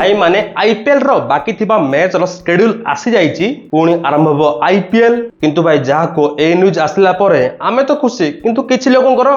भाई माने आईपीएल रो बाकी थिबा मैच रो शेड्यूल आसी जाईची पुणी आरंभ हो आईपीएल किंतु भाई जहा को ए न्यूज आसला परे आमे तो खुशी किंतु किछि लोकंकर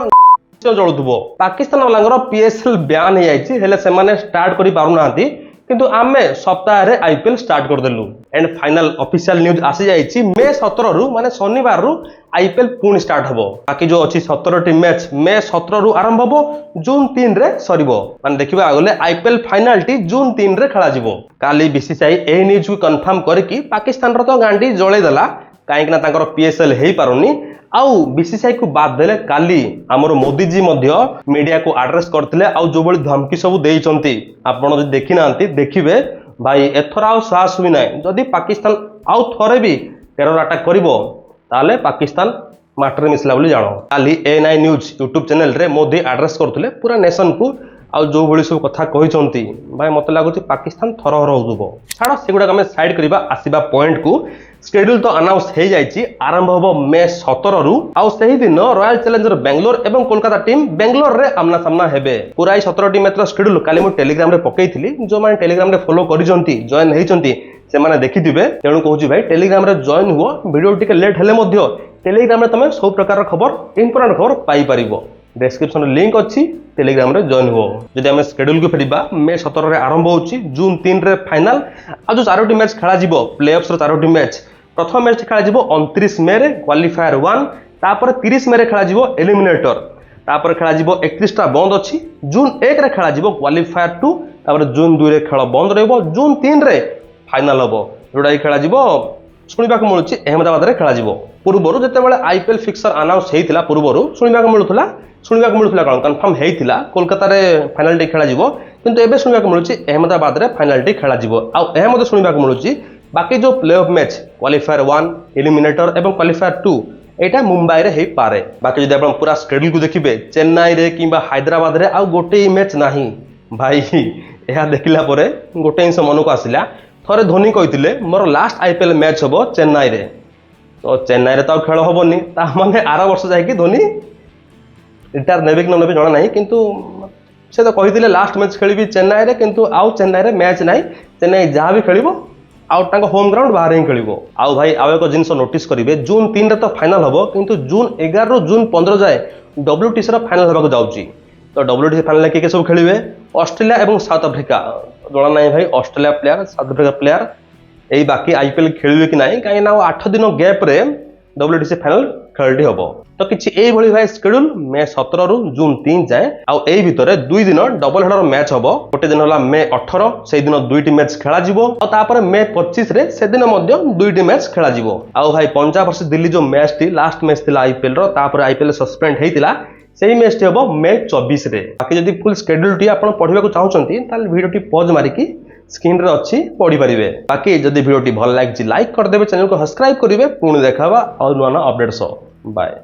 जळुथबो पाकिस्तान वालांगर पीएसएल बैन हे जाईची हेले से माने स्टार्ट करि पारु नांती किंतु आमे सप्ताह रे आईपीएल स्टार्ट कर देलु एंड फाइनल ऑफिशियल न्यूज आसी जाईची मे 17 रु माने शनिवार रु आईपीएल पुणी स्टार्ट हबो बाकी जो अछि 17 टी मैच मे 17 रु आरंभ हबो जून 3 रे सरीबो माने देखिबा गले आईपीएल फाइनल टी जून 3 रे खेला जिवो काली बीसीसीआई ए न्यूज को कंफर्म करकी पाकिस्तान रो तो गांडी जळे देला काहे कि ना तांकर पीएसएल हेई पारुनी आउ बीसीसीआई को बाद देले काली हमर मोदी जी मध्य मीडिया को एड्रेस करथिले आउ जो बळी धमकी सब देइचंती आपण जदि देखि नांती देखिबे भाई एथरा आउ साहस हुई नाही जदि पाकिस्तान आउ थरे भी टेरर अटैक करिवो ताले पाकिस्तान माटर मिसला बोली जानो काली ए9 न्यूज यूट्यूब चैनल रे मोदी एड्रेस करथिले पूरा नेशन को आउ जो बळी सब कथा कहिचंती भाई मते लागुची पाकिस्तान थरहर होउबो छाडो सेगुडा हम साइड करबा आसीबा पॉइंट को शेड्यूल तो अनाउंस हो जाइए आरंभ हम मे 17 रु आउ सही दिन रॉयल चैलेंजर बेंगलोर एवं कोलकाता टीम बेंगलोर रे आमना सामना हेबे पूरा 17 टी मैच शेड्यूल काली मु टेलीग्राम रे पकेइथिली जो माने टेलीग्राम रे फॉलो करिसंती जॉइन हेइसंती से माने देखिथिबे तेणु कहूची भाई टेलीग्राम रे जॉइन हुओ वीडियो टिके लेट हेले मध्य टेलीग्राम रे तमे सब प्रकार खबर इंपोर्टेंट खबर पाई परिबो डिस्क्रिप्शन लिंक अच्छी टेलीग्राम रे जॉइन हो जदि हम शेड्यूल को फेरिबा मे 17 रे आरंभ होची जून 3 रे फाइनल आ जो चारोटी मैच खेला जिवो प्लेऑफ्स रो चारोटी मैच प्रथम मैच खेला जिवो 29 मे रे क्वालिफायर 1 तापर 30 मे रे खेला जिवो एलिमिनेटर तापर खेला जिवो 31 टा बंद अछि जून 1 रे खेला जिवो क्वालिफायर 2 तापर जून 2 रे खेल बंद रहबो जून 3 रे फाइनल हबो जोडा खेला जिवो सुनिबा को मिलुची अहमदाबाद रे खेला जिवो पूर्वरु जते बेले आईपीएल फिक्सर अनाउंस हेइतिला पूर्वरु सुनिबा को मिलुथला कोन कंफर्म हेइतिला कोलकाता रे फाइनल टी खेला जिवो किंतु एबे सुनिबा को मिलुची अहमदाबाद रे फाइनल टी खेला जिवो आ एहमद सुनिबा को मिलुची बाकी जो प्लेऑफ मैच क्वालिफायर 1 एलिमिनेटर एवं क्वालिफायर 2 एटा मुंबई रे हेई पारे बाकी जदि आपण पूरा शेड्यूल को देखिबे चेन्नई रे किबा हैदराबाद रे आ गोटे मैच नाही भाई एहा देखिला परे गोटे इंस मन को आसिला थरे Dhoni कहितिले more last IPL match हबो चेन्नई रे तो चेन्नई रे तो खेल हबोनी ता माने आरा वर्ष जाय कि धोनी रिटायर नेबे कि न नेबे जणा नाही किंतु से तो कहितिले लास्ट मैच खेलिबी चेन्नई रे किंतु आउ चेन्नई रे मैच नाही चेन्नई जहा भी खेलिबो आउ टांग होम ग्राउंड बाहर ही खेलिबो आउ भाई आउ एक जिंस नोटिस करिवे जून 3 रे तो फाइनल हबो किंतु जून 11 रो जून 15 जाए डब्ल्यूटीसी रो फाइनल हबा को जाउची तो डब्ल्यूटीसी फाइनल के सब खेलिवे ऑस्ट्रेलिया एवं साउथ अफ्रीका जणा नाही भाई Australia player South Africa player एई बाकी आईपीएल खेलिवे कि नाही काहे ना 8 दिन गैप रे डब्ल्यूटीसी फाइनल खेलटी हबो तो किछि एई भली भाई शेड्यूल मे 17 रु जून 3 जाए आउ एई भितरे 2 दिन डबल हेडर मैच हबो गोटे दिन होला मे 18 से दिन 2टी मैच खेला जिवो और तापर मे 25 रे से दिन मध्य 2टी मैच खेला जिवो आउ भाई पंजाब वर्सेस दिल्ली जो मैच थी लास्ट मैच थिला आईपीएल रो तापर आईपीएल सस्पेंड हेतिला सेही मैच टी हबो मे 24 रे बाकी जदी फुल शेड्यूल टी आपण पढिबा को चाहउचंती ताल वीडियो टी पॉज मारिकी स्क्रीन रे अच्छी पढ़ी पारिबे बाकी जदी वीडियो टी भल लाइक कर देबे चैनल को सब्सक्राइब करिवे पुणी देखावा और नुआ अपडेट सो बाय।